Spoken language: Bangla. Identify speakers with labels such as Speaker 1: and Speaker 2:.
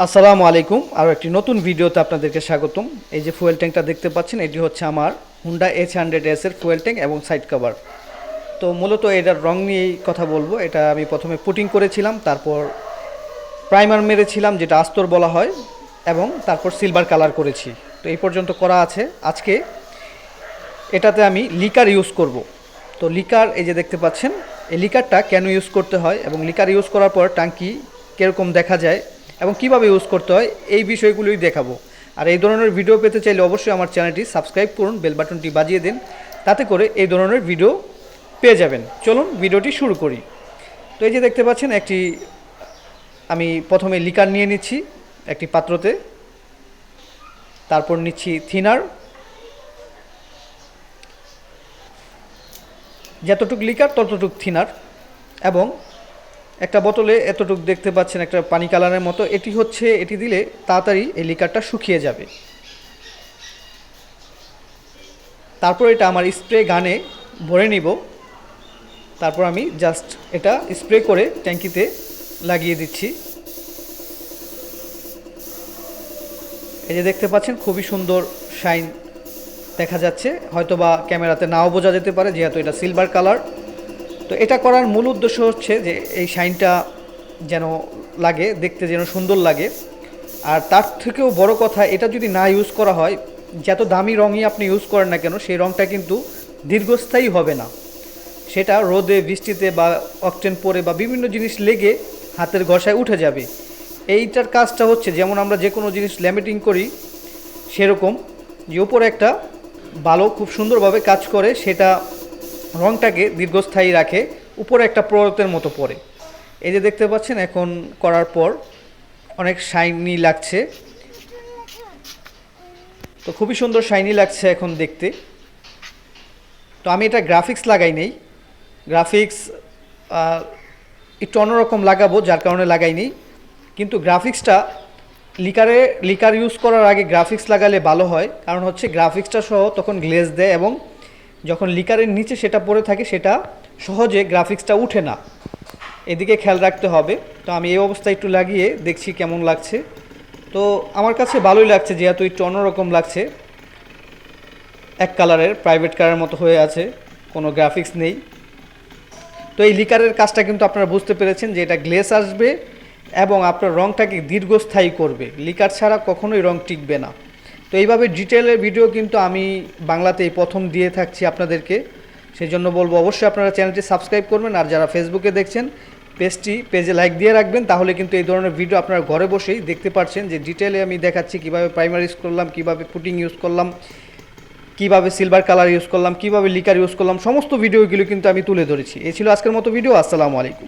Speaker 1: আসসালামু আলাইকুম। আরও একটি নতুন ভিডিওতে আপনাদেরকে স্বাগতম। এই যে ফুয়েল ট্যাঙ্কটা দেখতে পাচ্ছেন, এটি হচ্ছে আমার হুন্ডা H100S এর ফুয়েল ট্যাঙ্ক এবং সাইড কভার। তো মূলত এটার রং নিয়েই কথা বলবো। এটা আমি প্রথমে পুটিং করেছিলাম, তারপর প্রাইমার মেরেছিলাম যেটা আস্তর বলা হয়, এবং তারপর সিলভার কালার করেছি। তো এই পর্যন্ত করা আছে। আজকে এটাতে আমি লিকার ইউজ করব। তো লিকার এই যে দেখতে পাচ্ছেন, এই লিকারটা কেন ইউজ করতে হয় এবং লিকার ইউজ করার পর ট্যাঙ্কি কীরকম দেখা যায় এবং কিভাবে ইউজ করতে হয়, এই বিষয়গুলোই দেখাবো। আর এই ধরনের ভিডিও পেতে চাইলে অবশ্যই আমার চ্যানেলটি সাবস্ক্রাইব করুন, বেল বাটনটি বাজিয়ে দিন, তাতে করে এই ধরনের ভিডিও পেয়ে যাবেন। চলুন ভিডিওটি শুরু করি। তো এই যে দেখতে পাচ্ছেন, আমি প্রথমে লিকার নিয়ে নিচ্ছি একটি পাত্রতে, তারপর নিচ্ছি থিনার, যতটুক লিকার ততটুক থিনার, এবং একটা বোতলে এতটুক দেখতে পাচ্ছেন একটা পানি কালারের মতো। এটি দিলে তাড়াতাড়ি এই লিকারটা শুকিয়ে যাবে। তারপর এটা আমার স্প্রে গানে ভরে নিব। তারপর আমি জাস্ট এটা স্প্রে করে ট্যাঙ্কিতে লাগিয়ে দিচ্ছি। এই যে দেখতে পাচ্ছেন, খুবই সুন্দর শাইন দেখা যাচ্ছে। হয়তোবা ক্যামেরাতে নাও বোঝা যেতে পারে, যেহেতু এটা সিলভার কালার। তো এটা করার মূল উদ্দেশ্য হচ্ছে যে এই শাইনটা যেন লাগে, দেখতে যেন সুন্দর লাগে। আর তার থেকেও বড় কথা, এটা যদি না ইউজ করা হয়, যত দামি রঙই আপনি ইউজ করেন না কেন, সেই রঙটা কিন্তু দীর্ঘস্থায়ী হবে না। সেটা রোদে, বৃষ্টিতে বা অকটেন পরে বা বিভিন্ন জিনিস লেগে হাতের ঘষায় উঠে যাবে। এইটার কাজটা হচ্ছে, যেমন আমরা যে কোনো জিনিস ল্যামিটিং করি সেরকম, যে উপরে একটা ভালো খুব সুন্দরভাবে কাজ করে, সেটা রঙটাকে দীর্ঘস্থায়ী রাখে, উপরে একটা প্রলেপের মতো পড়ে। এই যে দেখতে পাচ্ছেন, এখন করার পর অনেক শাইনি লাগছে। তো খুবই সুন্দর শাইনি লাগছে এখন দেখতে। তো আমি এটা গ্রাফিক্স লাগাই নেই, গ্রাফিক্স একটু অন্যরকম লাগাবো, যার কারণে লাগাই নেই। কিন্তু গ্রাফিক্সটা লিকার ইউজ করার আগে গ্রাফিক্স লাগালে ভালো হয়, কারণ হচ্ছে গ্রাফিক্সটা সহ তখন গ্লেজ দেয়, এবং যখন লিকারের নিচে সেটা পড়ে থাকে, সেটা সহজে গ্রাফিক্সটা উঠে না। এদিকে খেয়াল রাখতে হবে। তো আমি এই অবস্থায় একটু লাগিয়ে দেখছি কেমন লাগছে। তো আমার কাছে ভালোই লাগছে, যেহেতু একটু অন্যরকম লাগছে, এক কালারের প্রাইভেট কারের মতো হয়ে আছে, কোনো গ্রাফিক্স নেই। তো এই লিকারের কাজটা কিন্তু আপনারা বুঝতে পেরেছেন, যে এটা গ্লেস আসবে এবং আপনার রঙটাকে দীর্ঘস্থায়ী করবে। লিকার ছাড়া কখনোই রং টিকবে না। তো এইভাবে ডিটেলের ভিডিও কিন্তু আমি বাংলাতেই প্রথম দিয়ে থাকছি আপনাদেরকে। সেই জন্য বলবো, অবশ্যই আপনারা চ্যানেলটি সাবস্ক্রাইব করবেন। আর যারা ফেসবুকে দেখছেন, পেজে লাইক দিয়ে রাখবেন, তাহলে কিন্তু এই ধরনের ভিডিও আপনারা ঘরে বসেই দেখতে পাচ্ছেন, যে ডিটেলে আমি দেখাচ্ছি কীভাবে প্রাইমার ইউজ করলাম, কীভাবে পুটিং ইউজ করলাম, কীভাবে সিলভার কালার ইউজ করলাম, কীভাবে লিকার ইউজ করলাম, সমস্ত ভিডিওগুলো কিন্তু আমি তুলে ধরেছি। এই ছিল আজকের মতো ভিডিও। আসসালামু আলাইকুম।